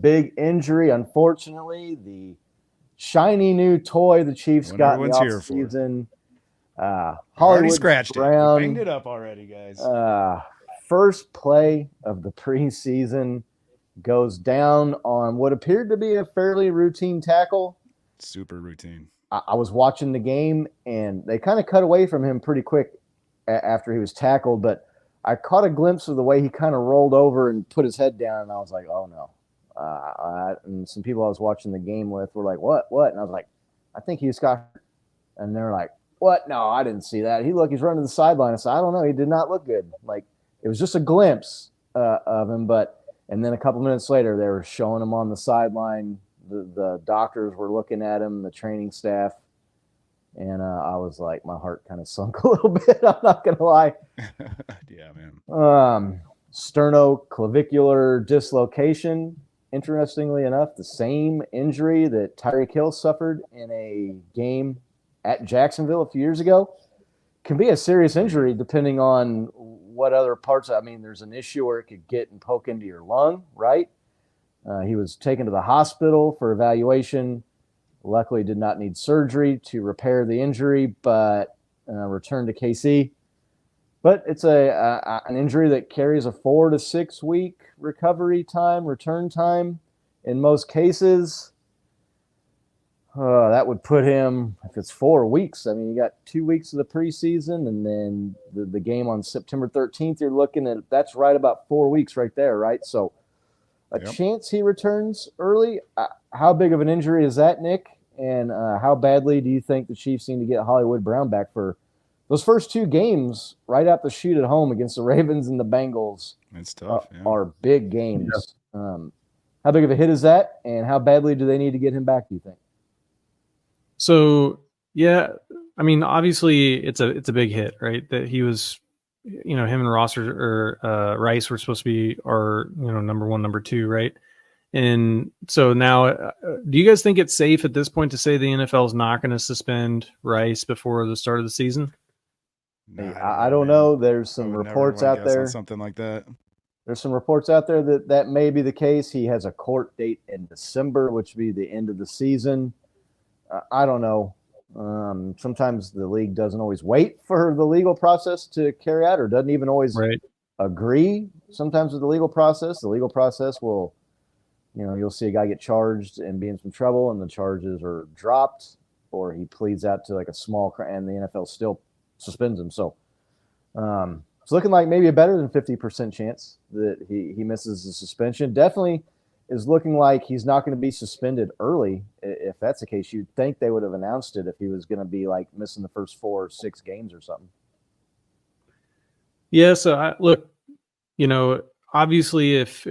big injury, unfortunately. The shiny new toy the Chiefs What got in the everyone's here for. offseason. We've already Hollywood scratched it. We banged Brown, it up already, guys. first play of the preseason, goes down on what appeared to be a fairly routine tackle. Super routine. I was watching the game, and they kind of cut away from him pretty quick after he was tackled, but I caught a glimpse of the way he kind of rolled over and put his head down, and I was like, oh no. And some people I was watching the game with were like, what? And I was like, I think he just got hurt. And they're like, what? No, I didn't see that. He's running to the sideline. I said, I don't know. He did not look good. Like, it was just a glimpse of him. And then a couple minutes later, they were showing him on the sideline. The doctors were looking at him, the training staff. And I was like, my heart kind of sunk a little bit. I'm not going to lie. Yeah, man. Sternoclavicular dislocation. Interestingly enough, the same injury that Tyreek Hill suffered in a game at Jacksonville a few years ago can be a serious injury depending on what other parts. I mean, there's an issue where it could get and poke into your lung, right? He was taken to the hospital for evaluation. Luckily, did not need surgery to repair the injury, but returned to KC. But it's an injury that carries a 4 to 6 week recovery time, return time in most cases. That would put him, if it's 4 weeks, I mean, you got 2 weeks of the preseason, and then the game on September 13th, you're looking at, that's right about 4 weeks right there, right? So a chance he returns early. How big of an injury is that, Nick? And how badly do you think the Chiefs need to get Hollywood Brown back for those first 2 games right out the chute at home against the Ravens and the Bengals? It's tough. Are big games. Yeah. How big of a hit is that, and how badly do they need to get him back, do you think? So, yeah, I mean, obviously it's a big hit, right? That he was, him and Rice were supposed to be our, number 1, number 2, right? And so now, do you guys think it's safe at this point to say the NFL is not going to suspend Rice before the start of the season? I don't know. There's some reports out there. Something like that. There's some reports out there that may be the case. He has a court date in December, which would be the end of the season. I don't know. Sometimes the league doesn't always wait for the legal process to carry out, or doesn't even always agree sometimes with the legal process. The legal process will, you'll see a guy get charged and be in some trouble, and the charges are dropped, or he pleads out to like a small crime, and the NFL still suspends him. So it's looking like maybe a better than 50% chance that he misses the suspension. Definitely is looking like he's not going to be suspended early. If that's the case, you'd think they would have announced it if he was going to be like missing the first 4 or 6 games or something. Yeah. So look, obviously if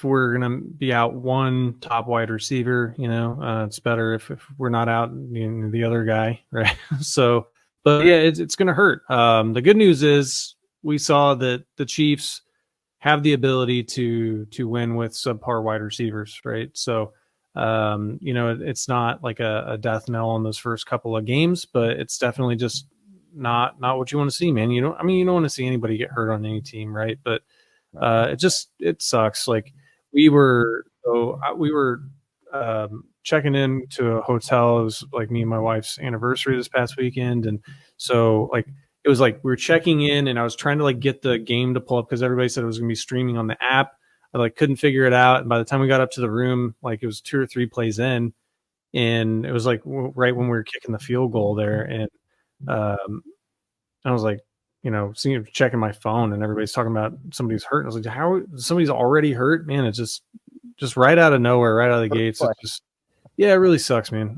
we're going to be out one top wide receiver, it's better if we're not out the other guy. Right. So, but yeah, it's going to hurt. The good news is we saw that the Chiefs have the ability to win with subpar wide receivers, right? So, it's not like a death knell on those first couple of games, but it's definitely just not what you want to see, man. You don't want to see anybody get hurt on any team, right? But it sucks. Like we were checking in to a hotel. It was like me and my wife's anniversary this past weekend, and so like it was like we were checking in, and I was trying to like get the game to pull up because everybody said it was going to be streaming on the app. I like couldn't figure it out, and by the time we got up to the room, like it was 2 or 3 plays in, and it was like right when we were kicking the field goal there, and I was like, checking my phone, and everybody's talking about somebody's hurt. And I was like, how somebody's already hurt, man? It's just right out of nowhere, right out of the gates. It just, it really sucks, man.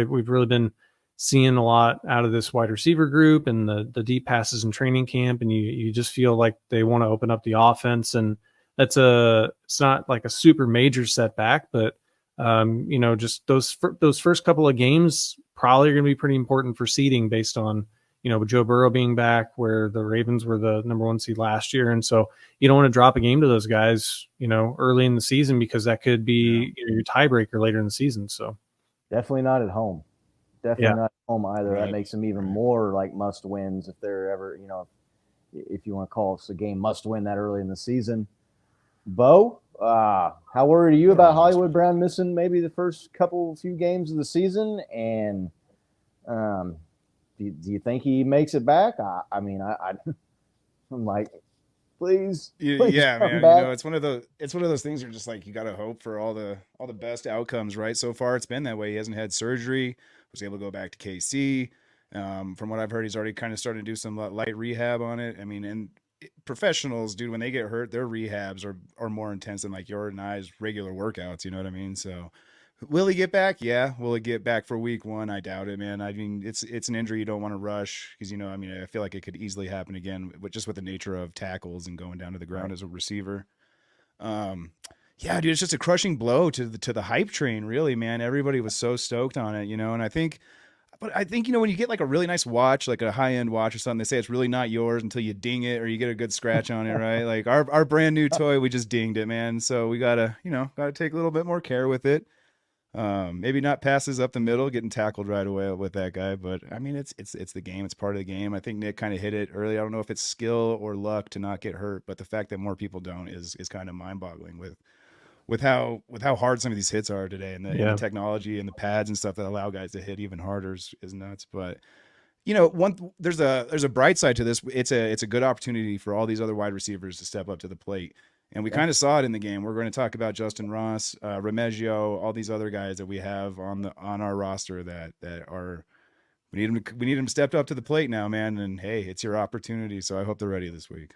We've really been seeing a lot out of this wide receiver group and the deep passes in training camp, and you just feel like they want to open up the offense, and it's not like a super major setback, but just those first couple of games probably are going to be pretty important for seeding based on with Joe Burrow being back, where the Ravens were the number 1 seed last year. And so you don't want to drop a game to those guys, early in the season, because that could be your tiebreaker later in the season. So definitely not at home. Definitely not at home either. Right. That makes them even more like must wins if they're ever, if you want to call us a game must win that early in the season. Bo, How worried are you Or about lost Hollywood one. Brown missing maybe the first few games of the season? And um, do you think he makes it back? I mean, I'm like, please, please Yeah, come man. You know, back. it's one of those things you're just like you gotta hope for all the best outcomes, right? So far it's been that way. He hasn't had surgery, was able to go back to KC. From what I've heard, he's already kind of starting to do some light rehab on it. I mean, and professionals, dude, when they get hurt, their rehabs are more intense than like your and I's regular workouts. You know what I mean? So, will he get back? Yeah. Will he get back for week one? I doubt it, man. I mean, it's an injury you don't want to rush because I mean, I feel like it could easily happen again, with just with the nature of tackles and going down to the ground Right. as a receiver. Um, yeah, dude, it's just a crushing blow to the hype train, really, man. Everybody was so stoked on it, and I think when you get like a really nice watch, like a high end watch or something, they say it's really not yours until you ding it or you get a good scratch on it, right? Like our brand new toy, we just dinged it, man. So we gotta take a little bit more care with it. Maybe not passes up the middle, getting tackled right away with that guy, but I mean it's the game. It's part of the game. I think Nick kind of hit it early. I don't know if it's skill or luck to not get hurt, but the fact that more people don't is kind of mind boggling with how hard some of these hits are today, and the Yeah. technology and the pads and stuff that allow guys to hit even harder is nuts. But there's a bright side to this. It's a good opportunity for all these other wide receivers to step up to the plate. And we kind of saw it in the game. We're going to talk about Justin Ross, Remigio, all these other guys that we have on our roster that are we need them stepped up to the plate now, man. And hey, it's your opportunity. So I hope they're ready this week.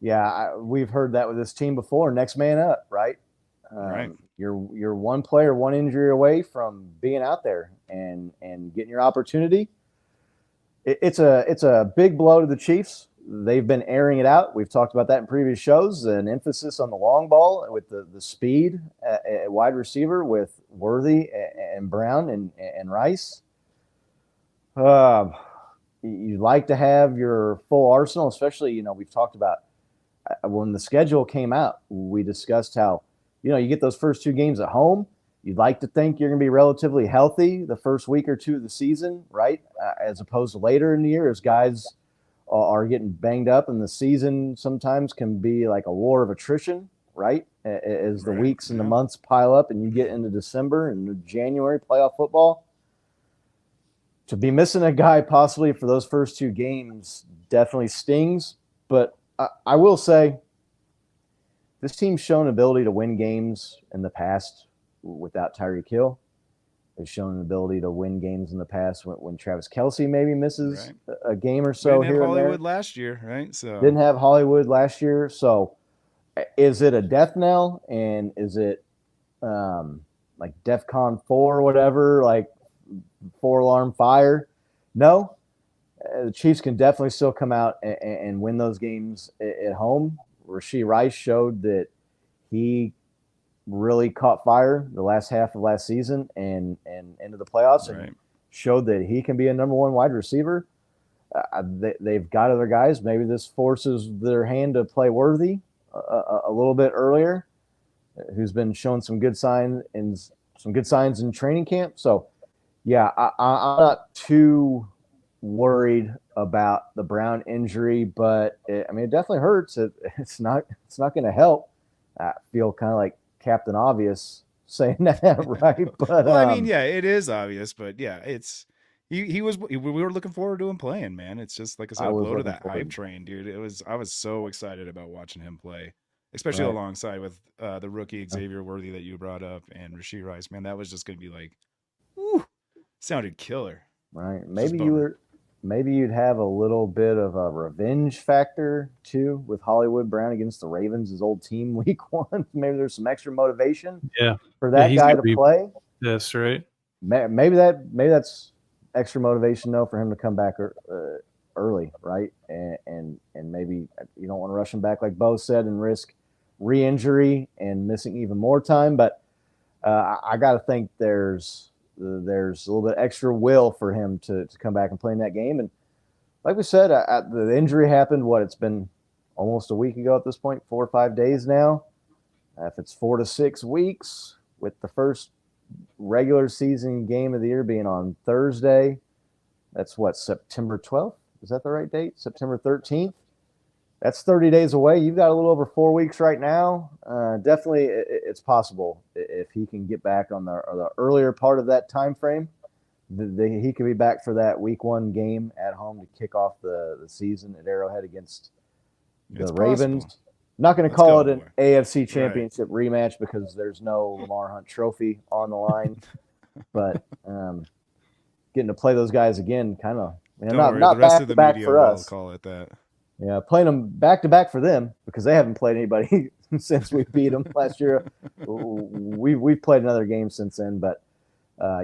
Yeah, we've heard that with this team before. Next man up, right? Right. You're one player, one injury away from being out there and getting your opportunity. It's a big blow to the Chiefs. They've been airing it out. We've talked about that in previous shows. An emphasis on the long ball with the speed at wide receiver with Worthy and Brown and Rice. Um, you like to have your full arsenal, especially we've talked about when the schedule came out. We discussed how you get those first two games at home. You'd like to think you're going to be relatively healthy the first week or two of the season, right? As opposed to later in the year, as guys are getting banged up, and the season sometimes can be like a war of attrition, right? As the Right. weeks and the Yeah. months pile up, and you get into December and January playoff football. To be missing a guy possibly for those first two games definitely stings. But I will say this team's shown ability to win games in the past without Tyreek Hill. They've shown an ability to win games in the past when Travis Kelce maybe misses Right. a game or We so didn't have here and there. Hollywood last year, right? So Didn't have Hollywood last year. So is it a death knell? And is it like DEFCON 4 or whatever, like 4-alarm fire? No. The Chiefs can definitely still come out and win those games at home. Rashee Rice showed that he really caught fire the last half of last season and into the playoffs, right. and showed that he can be a number one wide receiver. They've got other guys. Maybe this forces their hand to play Worthy a little bit earlier, who's been showing some good signs in training camp. So, yeah, I'm not too worried about the Brown injury, but it definitely hurts. It's not going to help. I feel kind of like Captain Obvious saying that, right? But Well, I mean, yeah, it is obvious, but yeah, we were looking forward to him playing, man. It's just like I said, I a was blow to looking that forward. hype train, dude. I was so excited about watching him play, especially Right. alongside with the rookie Xavier Worthy that you brought up and Rashee Rice, man. That was just gonna be like, whew, sounded killer. Right. It's just bummer. Maybe you'd have a little bit of a revenge factor too with Hollywood Brown against the Ravens, his old team, week one. Maybe there's some extra motivation Yeah. for that he's guy gonna to be play. this, right? Maybe that's extra motivation though for him to come back early, right? And maybe you don't want to rush him back like Bo said and risk re-injury and missing even more time. But I got to think there's a little bit extra will for him to come back and play in that game. And like we said, the injury happened. It's been almost a week ago at this point, 4 or 5 days now. If it's 4 to 6 weeks, with the first regular season game of the year being on Thursday, that's September 12th. Is that the right date? September 13th. that's 30 days away. You've got a little over 4 weeks right now. Definitely, it's possible if he can get back on the earlier part of that time frame. He could be back for that week 1 game at home to kick off the season at Arrowhead against the Ravens. Possible. Not going to Let's call go. it an AFC Championship rematch because there's no Lamar Hunt Trophy on the line, but getting to play those guys again, kind of not back to back for us. Call it that. Yeah, playing them back to back for them because they haven't played anybody since we beat them last year. We've played another game since then, but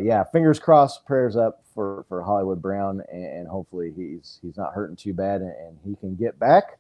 yeah, fingers crossed, prayers up for Hollywood Brown, and hopefully he's not hurting too bad and he can get back.